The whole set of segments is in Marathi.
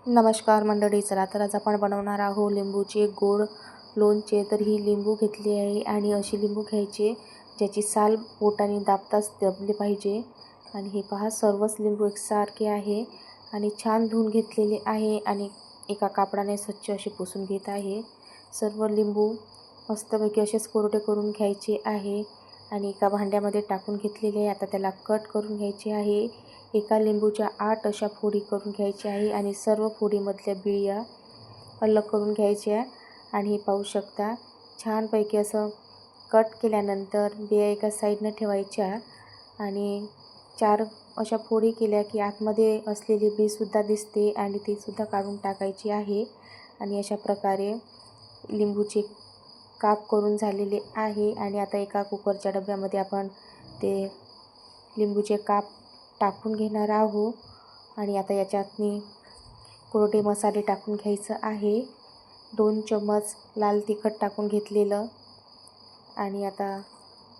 नमस्कार मंडळी, चला तर आज आपण बनवणार आहोत लिंबूचे गोड लोणचे। तर ही लिंबू घेतली आहे आणि अशी लिंबू घ्यायची ज्याची साल बोटाने दाबताच दबली पाहिजे। आणि हे पहा, सर्वच लिंबू एकसारखे आहे आणि छान धुवून घेतलेले आहे आणि एका कापडाने स्वच्छ असे पुसून घेत आहे। सर्व लिंबू मस्तपैकी असेच कोरडे करून घ्यायचे आहे आणि एका भांड्यामध्ये टाकून घेतलेले आहे। आता त्याला कट करून घ्यायचे आहे। एका लिंबूच्या 8 अशा फोडी करून घ्यायच्या आहे आणि सर्व फोडीमधल्या बिया अलग करून घ्यायच्या। आणि हे पाहू शकता, छानपैकी असं कट केल्यानंतर बिया एका साईडनं ठेवायच्या आणि 4 अशा फोडी केल्या की आतमध्ये असलेली बीसुद्धा दिसते आणि तीसुद्धा काढून टाकायची आहे। आणि अशा प्रकारे लिंबूचे काप करून झालेले आहे। आणि आता एका कुकरच्या डब्यामध्ये आपण ते लिंबूचे काप टाकून घेणार आहोत। आणि आता याच्यात कोरडे मसाले टाकून घ्यायचं आहे। 2 चम्मच लाल तिखट टाकून घेतलेलं आणि आता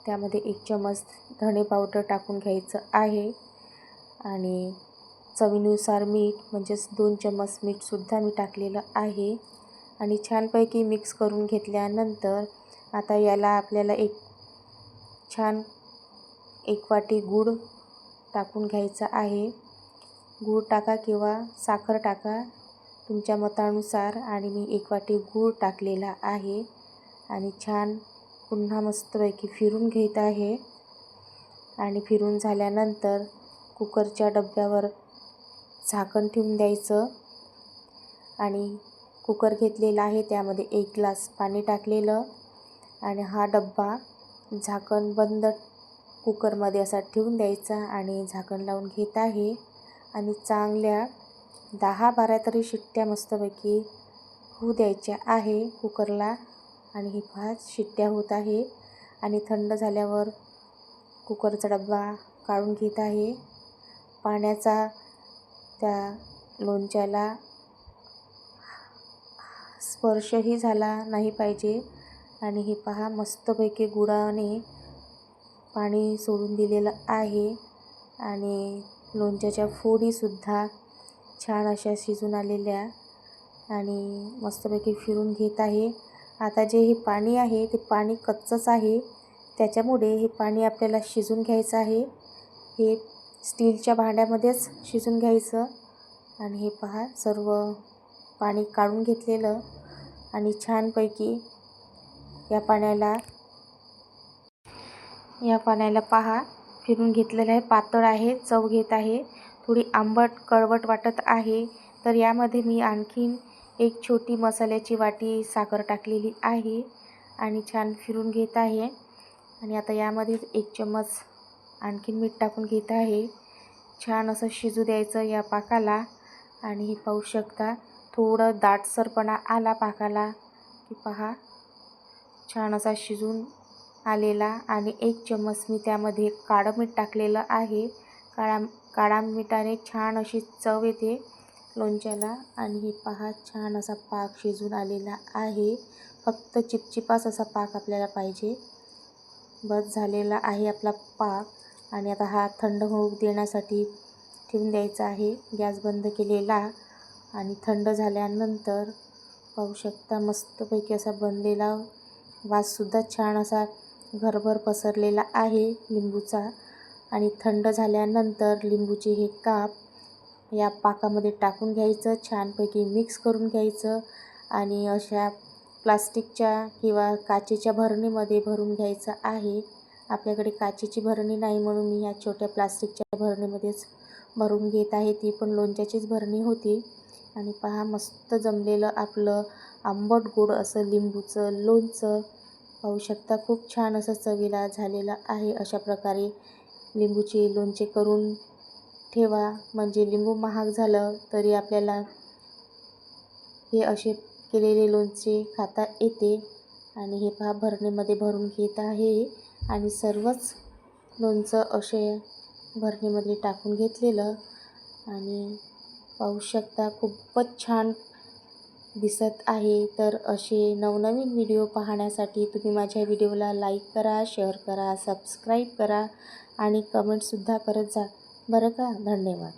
त्यामध्ये 1 चम्मच धणे पावडर टाकून घ्यायचं आहे आणि चवीनुसार मीठ म्हणजेच 2 चम्मच मीठसुद्धा मी टाकलेलं आहे। आणि छानपैकी मिक्स करून घेतल्यानंतर आता याला आपल्याला एक वाटी गूळ टाकून घ्यायचा आहे। गूळ टाका किंवा साखर टाका तुमच्या मतानुसार आणि मी 1 वाटी गूळ टाकलेला आहे। आणि छान पुन्हा मस्तपैकी फिरून घेत आहे। आणि फिरून झाल्यानंतर कुकरच्या डब्यावर झाकण ठेवून द्यायचं आणि कुकर घेतलेला आहे, त्यामध्ये 1 ग्लास पाणी टाकलेलं आणि हा डब्बा झाकण बंद कुकरमध्ये असा ठेवून द्यायचा आणि झाकण लावून घेत आहे। आणि चांगल्या 10-12 तरी शिट्ट्या मस्तपैकी होऊ द्यायच्या आहे कुकरला। आणि ही 5 शिट्ट्या होत आहे आणि थंड झाल्यावर कुकरचा डब्बा काढून घेत आहे। पाण्याचा त्या लोणच्याला स्पर्शही झाला नाही पाहिजे। आणि हे पहा, मस्तपैकी गुळाने पाणी सोडून दिलेलं आहे आणि लोणच्याच्या फोडीसुद्धा छान अशा शिजून आलेल्या आणि मस्तपैकी फिरून घेत आहे। आता जे हे पाणी आहे ते पाणी कच्चंच आहे, त्याच्यामुळे हे पाणी आपल्याला शिजून घ्यायचं आहे। हे स्टीलच्या भांड्यामध्येच शिजून घ्यायचं। आणि हे पहा, सर्व पाणी काढून घेतलेलं आणि छानपैकी या पाण्याला पहा फिरून घेतलेलं आहे। पातळ आहे, चव घेत आहे, थोडी आंबट कळवट वाटत आहे। तर यामध्ये मी आणखीन 1 छोटी मसाल्याची वाटी साखर टाकलेली आहे आणि छान फिरून घेत आहे। आणि आता यामध्ये 1 चम्मच आणखीन मीठ टाकून घेत आहे। छान असं शिजू द्यायचं या पाकाला। आणि हे पाहू शकता, थोडं दाटसरपणा आला पाकाला की पहा छान असा शिजून आलेला। आणि 1 चम्मच मी त्यामध्ये काळं मीठ टाकलेलं आहे। काळा मिठाने छान अशी चव येते लोणच्याला। आणि हे पहा, छान असा पाक शिजून आलेला आहे। फक्त चिपचिपास असा पाक आपल्याला पाहिजे। बस झालेला आहे आपला पाक। आणि आता हा थंड होऊ देण्यासाठी ठेवून द्यायचा आहे, गॅस बंद केलेला। आणि थंड झाल्यानंतर पाहू शकता, मस्तपैकी असा बनलेला, वाससुद्धा छान असा घरभर पसरलेला आहे लिंबूचा। आणि थंड झाल्यानंतर लिंबूचे हे काप या पाकामध्ये टाकून घ्यायचं, छानपैकी मिक्स करून घ्यायचं आणि अशा प्लास्टिकच्या किंवा काचेच्या भरणीमध्ये भरून घ्यायचं आहे। आपल्याकडे काचेची भरणी नाही म्हणून मी या छोट्या प्लास्टिकच्या भरणीमध्येच भरून घेत आहे। ती पण लोणच्याचीच भरणी होती। आणि पहा, मस्त जमलेलं आपलं आंबट गोड असं लिंबूचं लोणचं पाहू शकता, खूप छान असं चवीला झालेलं आहे। अशा प्रकारे लिंबूचे लोणचे करून ठेवा, म्हणजे लिंबू महाग झालं तरी आपल्याला हे असे केलेले लोणचे खाता येते। आणि हे पहा, भरणीमध्ये भरून घेत आहे आणि सर्वच लोणचं असे भरणीमध्ये टाकून घेतलेलं आणि पाहू शकता, खूपच छान दिसत आहे। तर असे नवनवीन व्हिडिओ पाहण्यासाठी तुम्ही माझ्या व्हिडिओला लाईक करा, शेअर करा, सबस्क्राईब करा आणि कमेंटसुद्धा करत जा बरं का। धन्यवाद।